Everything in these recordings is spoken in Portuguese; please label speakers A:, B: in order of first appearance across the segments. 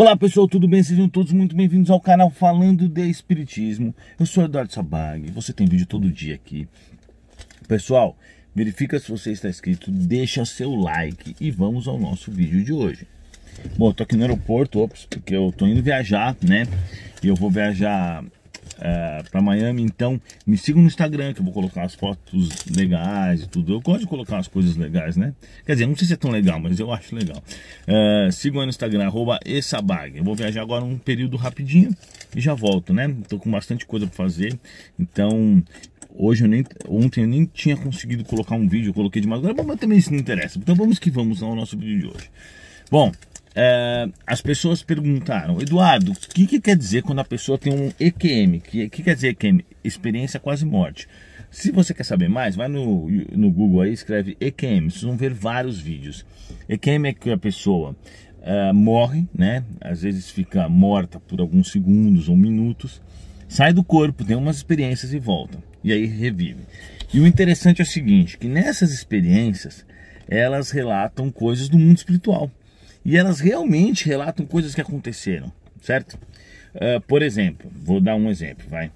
A: Olá pessoal, tudo bem? Sejam todos muito bem-vindos ao canal Falando de Espiritismo. Eu sou Eduardo Sabag, você tem vídeo todo dia aqui. Pessoal, verifica se você está inscrito, deixa seu like e vamos ao nosso vídeo de hoje. Bom, eu tô aqui no aeroporto, porque eu tô indo viajar, né? E eu vou viajar para Miami, então me sigam no Instagram que eu vou colocar as fotos legais e tudo. Eu gosto de colocar as coisas legais, né? Quer dizer, não sei se é tão legal, mas eu acho legal. Sigam aí no Instagram, @esabag. Eu vou viajar agora um período rapidinho e já volto, né? Tô com bastante coisa para fazer, então hoje ontem eu nem tinha conseguido colocar um vídeo, eu coloquei de madrugada, mas também isso não interessa. Então vamos que vamos ao nosso vídeo de hoje. Bom, as pessoas perguntaram: Eduardo, o que quer dizer quando a pessoa tem um EQM? O que quer dizer EQM? Experiência quase morte. Se você quer saber mais, vai no Google aí, escreve EQM, vocês vão ver vários vídeos. EQM é que a pessoa morre, né? Às vezes fica morta por alguns segundos ou minutos, sai do corpo, tem umas experiências e volta, e aí revive. E o interessante é o seguinte, que nessas experiências elas relatam coisas do mundo espiritual. E elas realmente relatam coisas que aconteceram, certo? Por exemplo, vou dar um exemplo, vai.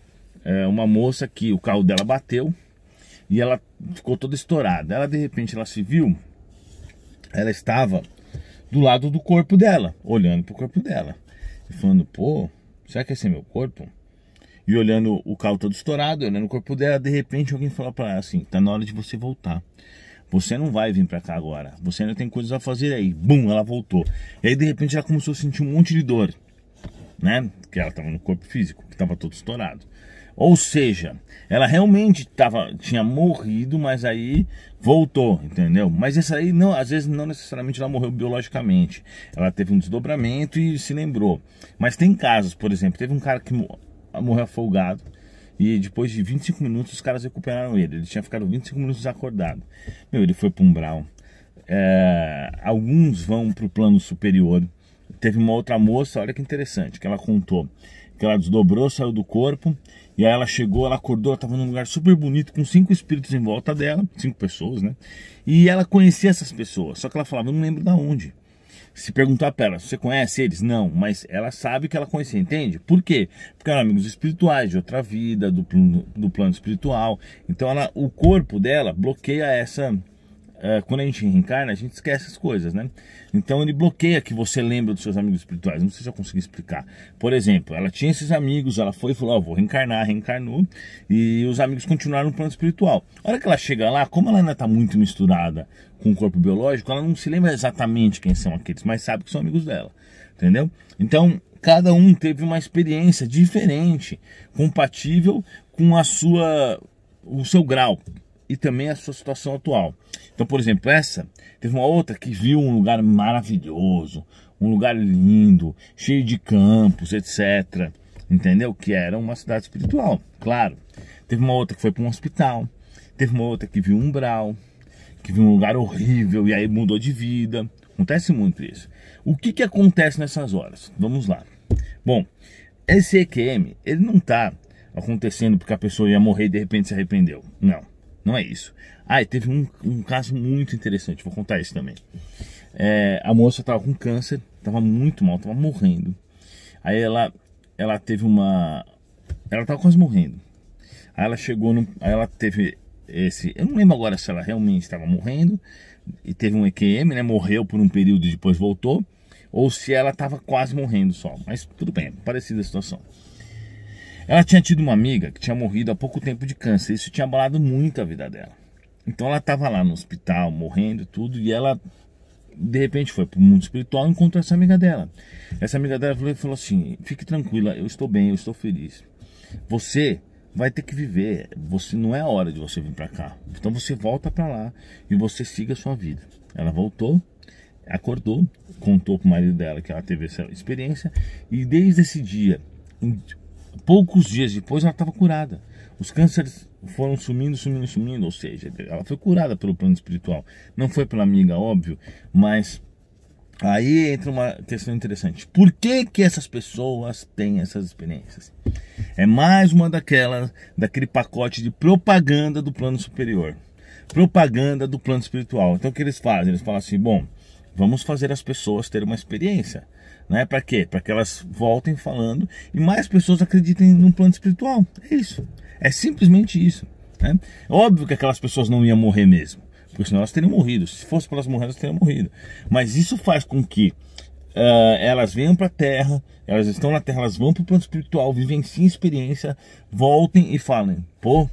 A: Uma moça que o carro dela bateu e ela ficou toda estourada. Ela, de repente, ela se viu, ela estava do lado do corpo dela, olhando para o corpo dela. E falando, pô, será que esse é meu corpo? E olhando o carro todo estourado, olhando o corpo dela, de repente alguém falou para ela assim, tá na hora de você voltar. Você não vai vir pra cá agora, você ainda tem coisas a fazer aí. Bum, ela voltou. E aí de repente ela começou a sentir um monte de dor, né? Que ela estava no corpo físico, que estava todo estourado. Ou seja, ela realmente tinha morrido, mas aí voltou, entendeu? Mas essa aí, não, às vezes não necessariamente ela morreu biologicamente. Ela teve um desdobramento e se lembrou. Mas tem casos, por exemplo, teve um cara que morreu afogado. E depois de 25 minutos os caras recuperaram ele. Ele tinha ficado 25 minutos desacordado. Ele foi para um umbral. Alguns vão para o plano superior. Teve uma outra moça, olha que interessante, que ela contou que ela desdobrou, saiu do corpo. E aí ela chegou, ela acordou, ela estava num lugar super bonito, com 5 espíritos em volta dela. 5 pessoas, né? E ela conhecia essas pessoas, só que ela falava, eu não lembro de onde. Se perguntar para ela, você conhece eles? Não, mas ela sabe que ela conhecia, entende? Por quê? Porque eram amigos espirituais, de outra vida, do plano espiritual. Então o corpo dela bloqueia essa... quando a gente reencarna, a gente esquece as coisas, né? Então ele bloqueia que você lembra dos seus amigos espirituais. Não sei se eu consegui explicar. Por exemplo, ela tinha esses amigos, ela foi e falou, vou reencarnar, reencarnou. E os amigos continuaram no plano espiritual. A hora que ela chega lá, como ela ainda está muito misturada com o corpo biológico, ela não se lembra exatamente quem são aqueles, mas sabe que são amigos dela, entendeu? Então, cada um teve uma experiência diferente, compatível com o seu grau e também a sua situação atual. Então, por exemplo, teve uma outra que viu um lugar maravilhoso, um lugar lindo, cheio de campos, etc. Entendeu? Que era uma cidade espiritual, claro. Teve uma outra que foi para um hospital, teve uma outra que viu um umbral, que viu um lugar horrível e aí mudou de vida. Acontece muito isso. O que acontece nessas horas? Vamos lá. Bom, esse EQM, ele não está acontecendo porque a pessoa ia morrer e de repente se arrependeu. Não, não é isso. E teve um caso muito interessante, vou contar isso também. A moça estava com câncer, estava muito mal, estava morrendo. Aí ela teve ela estava quase morrendo. Aí ela chegou, aí ela teve eu não lembro agora se ela realmente estava morrendo e teve um EQM, né? Morreu por um período e depois voltou, ou se ela estava quase morrendo só. Mas tudo bem, parecida a situação. Ela tinha tido uma amiga que tinha morrido há pouco tempo de câncer. Isso tinha abalado muito a vida dela. Então ela estava lá no hospital, morrendo e tudo, e ela de repente foi para o mundo espiritual e encontrou essa amiga dela. Essa amiga dela falou assim, fique tranquila, eu estou bem, eu estou feliz. Você vai ter que viver, não é a hora de você vir para cá. Então você volta para lá e você siga a sua vida. Ela voltou, acordou, contou para o marido dela que ela teve essa experiência e desde esse dia, poucos dias depois, ela estava curada. Os cânceres foram sumindo, ou seja, ela foi curada pelo plano espiritual. Não foi pela amiga, óbvio, mas aí entra uma questão interessante. Por que essas pessoas têm essas experiências? É mais uma daquele pacote de propaganda do plano superior. Propaganda do plano espiritual. Então o que eles fazem? Eles falam assim, bom, vamos fazer as pessoas terem uma experiência. né? Para quê? Para que elas voltem falando e mais pessoas acreditem no plano espiritual. É isso. É simplesmente isso, né? Óbvio que aquelas pessoas não iam morrer mesmo, porque senão elas teriam morrido. Se fosse para elas morrer, elas teriam morrido. Mas isso faz com que elas venham para a Terra, elas estão na Terra, elas vão para o plano espiritual, vivenciem experiência, voltem e falem: pô,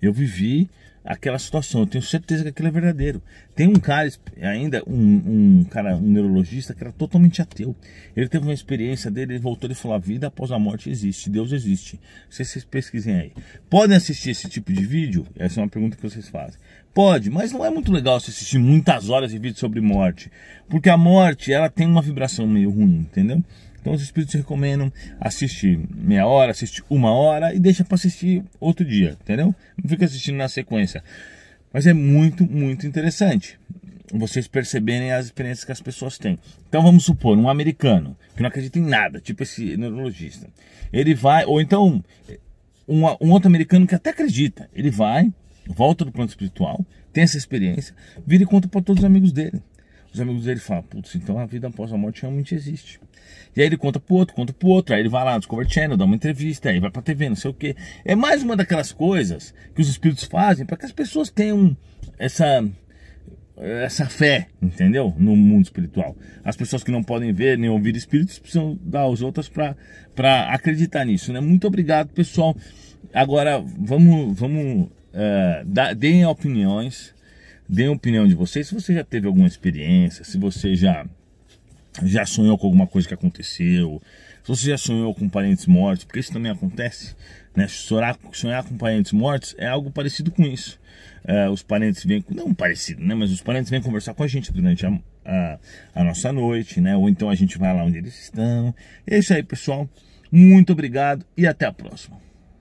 A: eu vivi aquela situação, eu tenho certeza que aquilo é verdadeiro. Tem um cara ainda, um neurologista que era totalmente ateu. Ele teve uma experiência dele, ele voltou e falou: a vida após a morte existe, Deus existe. Se vocês pesquisem aí. Podem assistir esse tipo de vídeo? Essa é uma pergunta que vocês fazem. Pode, mas não é muito legal você assistir muitas horas de vídeo sobre morte, porque a morte, ela tem uma vibração meio ruim, entendeu? Então os espíritos recomendam assistir meia hora, assistir 1 hora e deixa para assistir outro dia, entendeu? Não fica assistindo na sequência. Mas é muito, muito interessante vocês perceberem as experiências que as pessoas têm. Então vamos supor, um americano que não acredita em nada, tipo esse neurologista. Ele vai, ou então um outro americano que até acredita, ele vai, volta do plano espiritual, tem essa experiência, vira e conta para todos os amigos dele. Os amigos dele falam: putz, então a vida após a morte realmente existe. E aí ele conta pro outro, aí ele vai lá no Discovery Channel, dá uma entrevista, aí vai pra TV, não sei o que. É mais uma daquelas coisas que os espíritos fazem para que as pessoas tenham essa fé, entendeu? No mundo espiritual. As pessoas que não podem ver nem ouvir espíritos precisam dar aos outros para acreditar nisso, né? Muito obrigado, pessoal. Agora vamos deem opiniões, deem a opinião de vocês. Se você já teve alguma experiência, se você já sonhou com alguma coisa que aconteceu, se você já sonhou com parentes mortos, porque isso também acontece, né? Sonhar com parentes mortos é algo parecido com isso. Os parentes vêm, não parecido, né? Mas os parentes vêm conversar com a gente durante a nossa noite, né? Ou então a gente vai lá onde eles estão. É isso aí, pessoal. Muito obrigado e até a próxima.